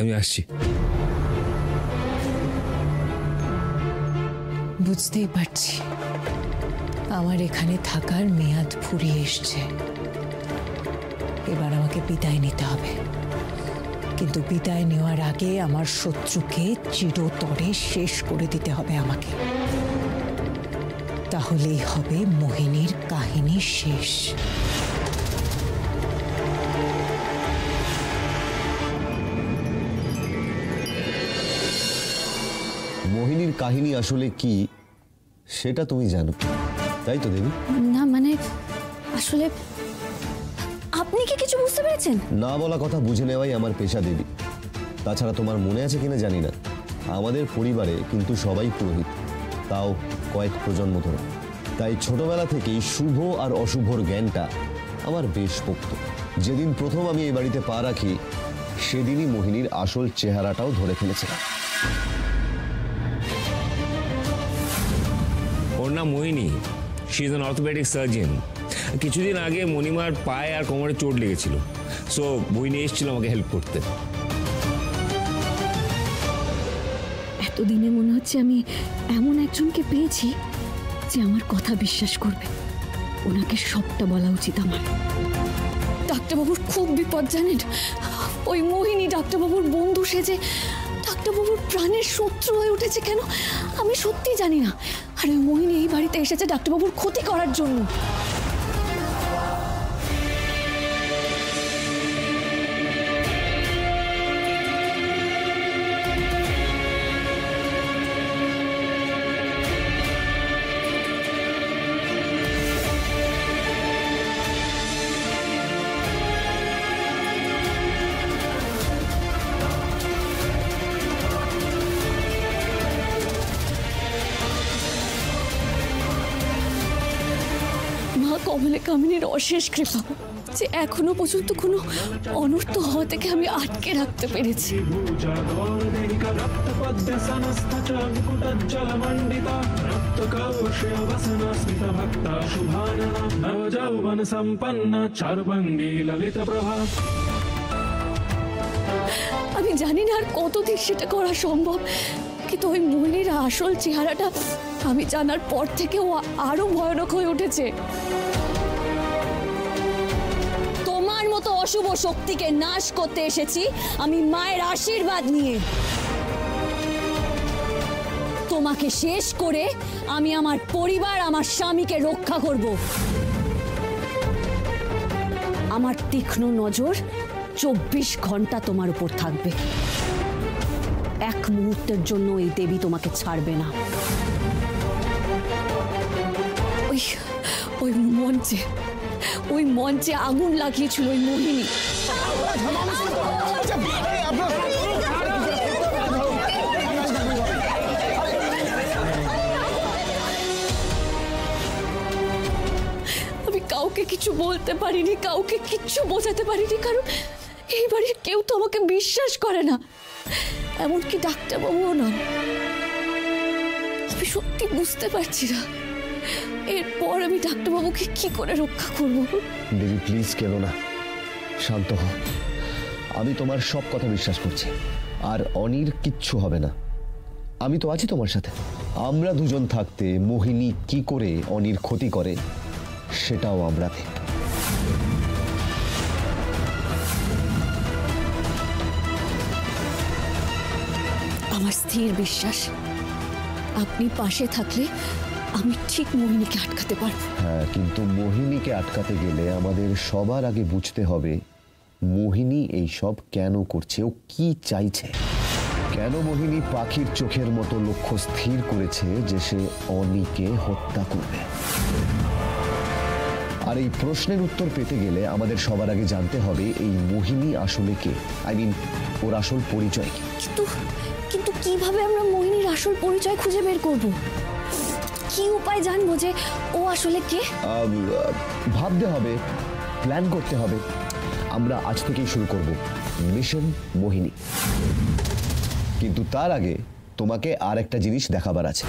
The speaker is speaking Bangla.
আমি আসছি। বুঝতেই পারছি আমার এখানে থাকার মেয়াদ ফুরিয়ে এসছে। এবার আমাকে বিদায় নিতে হবে, কিন্তু বিদায় নেওয়ার আগে আমার শত্রুকে চিরতরে শেষ করে দিতে হবে আমাকে। তাহলেই হবে মোহিনীর কাহিনী শেষ। মোহিনীর কাহিনী আসলে কি সেটা তুমি জানো, তাই তো দেবী? না মানে আসলে আপনি কি কিছু বুঝতে পেরেছেন? না বলা কথা বুঝে নেওয়াই আমার পেশা দেবী। তাছাড়া তোমার মনে আছে কিনা জানি না, আমাদের পরিবারে কিন্তু সবাই পুরোহিত, তাও কয়েক প্রজন্ম ধরে। তাই ছোটবেলা থেকেই শুভ আর অশুভর জ্ঞানটা আমার বেশ পোক্ত। যেদিন প্রথম আমি এই বাড়িতে পা রাখি সেদিনই মোহিনীর আসল চেহারাটাও ধরে ফেলেছিলাম। ওর নাম Mohini, she is an orthopedic surgeon. কিছুদিন আগে মণিমার পায়ে আর কোমরে চোট লেগেছিল, সো মোহিনী এসেছিল আমাকে হেল্প করতে। এতদিনে মনে হচ্ছে আমি এমন একজনকে পেয়েছি যে আমার কথা বিশ্বাস করবে। ওনাকে সবটা বলা উচিত আমার। ডাক্তারবাবুর খুব বিপদ জানেন। ওই মোহিনী ডাক্তারবাবুর বন্ধু সেজে ডাক্তারবাবুর প্রাণের শত্রু হয়ে উঠেছে কেন আমি সত্যি জানি না। আর ওই মোহিনী এই বাড়িতে এসেছে ডাক্তারবাবুর ক্ষতি করার জন্য। মা কমলে কামিনীর অশেষ কৃপা যে এখনো পর্যন্ত কোনো অনর্থ হওয়া থেকে আমি আটকে রাখতে পেরেছি। আমি জানি না আর কতদিন সেটা করা সম্ভব, কিন্তু ওই মোহিনীর আসল চেহারাটা আমি জানার পর থেকে ও আরো ভয়ানক হয়ে উঠেছে। তোমার মতো অশুভ শক্তিকে নাশ করতে এসেছি আমি মায়ের আশীর্বাদ নিয়ে। তোমাকে শেষ করে আমি আমার পরিবার, আমার স্বামীকে রক্ষা করব। আমার তীক্ষ্ণ নজর 24 ঘন্টা তোমার উপর থাকবে। এক মুহূর্তের জন্য এই দেবী তোমাকে ছাড়বে না। ওই মঞ্চে আগুন লাগিয়েছিল ওই মোহিনী। আমি কাউকে কিছু বলতে পারিনি, কাউকে কিচ্ছু বোঝাতে পারিনি, কারণ এই বাড়ির কেউ তো আমাকে বিশ্বাস করে না, এমনকি ডাক্তারবাবুও নন। আমি সত্যি বুঝতে পারছি না এরপর আমি ডাক্তারবাবুকে কি করে রক্ষা করব। দেবী প্লিজ কেন না, শান্ত হও। আমি তোমার সব কথা বিশ্বাস করছি, আর অনির কিচ্ছু হবে না। আমি তো আছি তোমার সাথে। আমরা দুজন থাকতে মোহিনী কি করে অনির ক্ষতি করে সেটাও আমরা দেখব। আমার স্থির বিশ্বাস আপনি পাশে থাকলে আমি ঠিক মোহিনীকে আটকাতে পারবো। হ্যাঁ, কিন্তু মোহিনীকে আটকাতে গেলে আমাদের সবার আগে বুঝতে হবে মোহিনী এই সব কেন করছে, ও কি চাইছে। কেন মোহিনী পাখির চোখের মতো লক্ষ্য স্থির করেছে যে সে অনিকে হত্যা করবে। আর এই প্রশ্নের উত্তর পেতে গেলে আমাদের সবার আগে জানতে হবে এই মোহিনী আসলে কে, আই মিন ওর আসল পরিচয় কি। কিন্তু কিভাবে আমরা মোহিনীর আসল পরিচয় খুঁজে বের করব? কি উপায় জানবো যে ও আসলে কে? ভাবতে হবে, প্ল্যান করতে হবে। আমরা আজ থেকেই শুরু করব মিশন মোহিনী। কিন্তু তার আগে তোমাকে আর একটা জিনিস দেখাবার আছে।